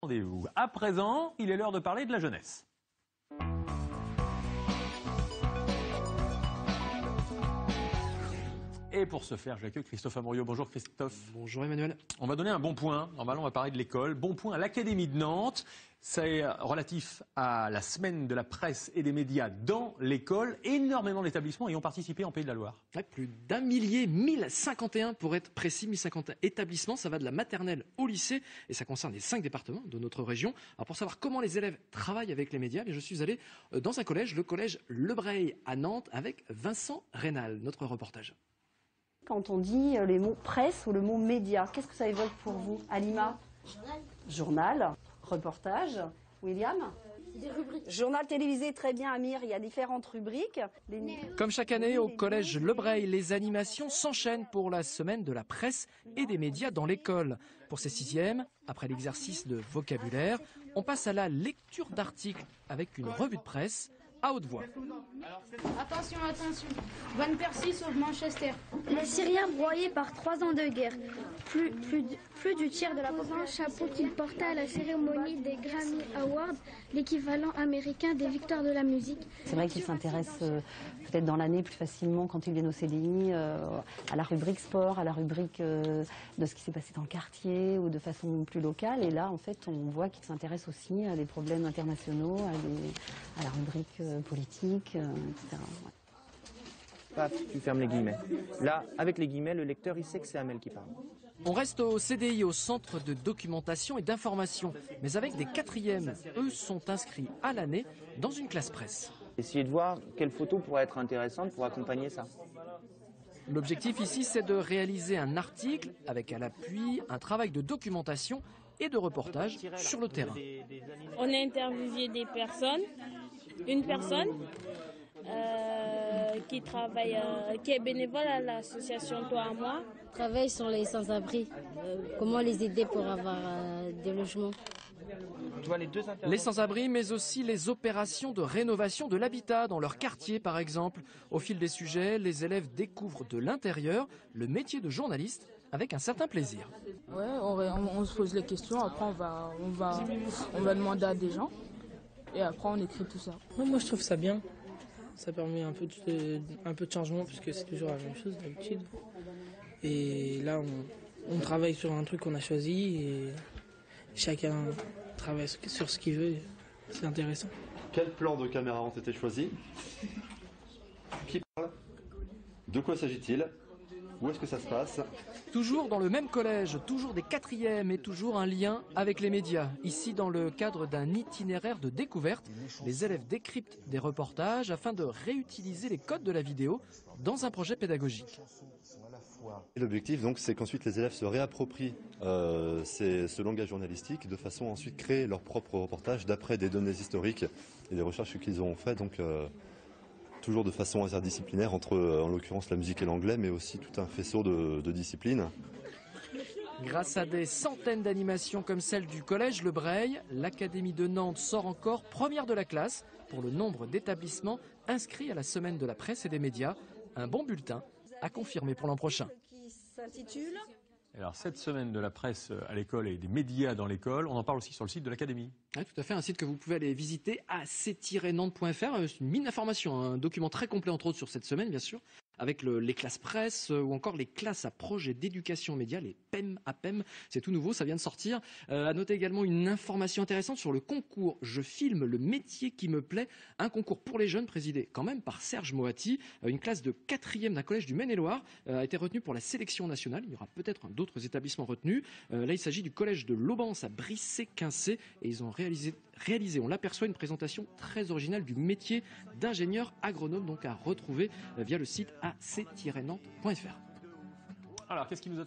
rendez-vous. À présent, il est l'heure de parler de la jeunesse. Et pour ce faire, j'accueille Christophe Amoriot. Bonjour Christophe. Bonjour Emmanuel. On va donner un bon point. Normalement, on va parler de l'école. Bon point à l'Académie de Nantes. C'est relatif à la semaine de la presse et des médias dans l'école. Énormément d'établissements y ont participé en Pays de la Loire. Ouais, plus d'un millier, 1051 pour être précis, 1051 établissements. Ça va de la maternelle au lycée et ça concerne les 5 départements de notre région. Alors pour savoir comment les élèves travaillent avec les médias, je suis allé dans un collège, le collège Le Breil à Nantes, avec Vincent Rénal, notre reportage. Quand on dit les mots presse ou le mot média, qu'est-ce que ça évoque pour vous, Alima? Journal, reportage. William? Des rubriques. Journal télévisé, très bien Amir, il y a différentes rubriques. Comme chaque année au collège Le Breil, les animations s'enchaînent pour la semaine de la presse et des médias dans l'école. Pour ces 6e, après l'exercice de vocabulaire, on passe à la lecture d'articles avec une revue de presse à haute voix. Attention, attention. Van Persie sauve Manchester. Les Syriens broyés par 3 ans de guerre. Plus du tiers de la population. Un chapeau qu'il portait à la cérémonie des Grammy Awards, l'équivalent américain des victoires de la musique. C'est vrai qu'ils s'intéressent peut-être dans l'année plus facilement quand ils viennent au CDI à la rubrique sport, à la rubrique de ce qui s'est passé dans le quartier ou de façon plus locale. Et là, en fait, on voit qu'ils s'intéressent aussi à des problèmes internationaux, à la rubrique politique, etc. Ouais. Paf, tu fermes les guillemets. Là, avec les guillemets, le lecteur, il sait que c'est Amel qui parle. On reste au CDI, au Centre de documentation et d'information, mais avec des 4e. Eux sont inscrits à l'année dans une classe presse. Essayez de voir quelle photo pourrait être intéressante pour accompagner ça. L'objectif ici, c'est de réaliser un article avec à l'appui un travail de documentation et de reportage sur le terrain. On a interviewé des personnes, une personne qui travaille, qui est bénévole à l'association Toi à moi. Travaille sur les sans-abri, comment les aider pour avoir des logements. Les sans-abri, mais aussi les opérations de rénovation de l'habitat dans leur quartier, par exemple. Au fil des sujets, les élèves découvrent de l'intérieur le métier de journaliste avec un certain plaisir. Ouais, on se pose les questions, après on va demander à des gens et après on écrit tout ça. Moi je trouve ça bien. Ça permet un peu de changement puisque c'est toujours la même chose d'habitude. Et là on travaille sur un truc qu'on a choisi et chacun travaille sur ce qu'il veut. C'est intéressant. Quel plan de caméra ont été choisis? Qui parle? De quoi s'agit-il? Où est-ce que ça se passe? Toujours dans le même collège, toujours des 4e et toujours un lien avec les médias. Ici, dans le cadre d'un itinéraire de découverte, les élèves décryptent des reportages afin de réutiliser les codes de la vidéo dans un projet pédagogique. L'objectif, donc, c'est qu'ensuite les élèves se réapproprient ce langage journalistique de façon à ensuite créer leur propre reportage d'après des données historiques et des recherches qu'ils ont faites. Donc, toujours de façon interdisciplinaire entre, en l'occurrence, la musique et l'anglais, mais aussi tout un faisceau de disciplines. Grâce à des centaines d'animations comme celle du collège Le Breil, l'Académie de Nantes sort encore première de la classe pour le nombre d'établissements inscrits à la semaine de la presse et des médias. Un bon bulletin à confirmer pour l'an prochain. Alors, cette semaine de la presse à l'école et des médias dans l'école, on en parle aussi sur le site de l'Académie. Oui, tout à fait, un site que vous pouvez aller visiter, ac-nantes.fr. C'est une mine d'informations, un document très complet entre autres sur cette semaine, bien sûr, avec les classes presse ou encore les classes à projet d'éducation média, les PEM à PEM. C'est tout nouveau, ça vient de sortir. À noter également une information intéressante sur le concours « Je filme le métier qui me plaît », un concours pour les jeunes présidé quand même par Serge Moati. Une classe de 4e d'un collège du Maine-et-Loire a été retenue pour la sélection nationale. Il y aura peut-être d'autres établissements retenus. Là, il s'agit du collège de l'Aubance à Brissé-Quincé et ils ont réalisé, on l'aperçoit, une présentation très originale du métier d'ingénieur agronome, donc à retrouver via le site ac-nantes.fr. Alors, qu'est-ce qui nous attend ?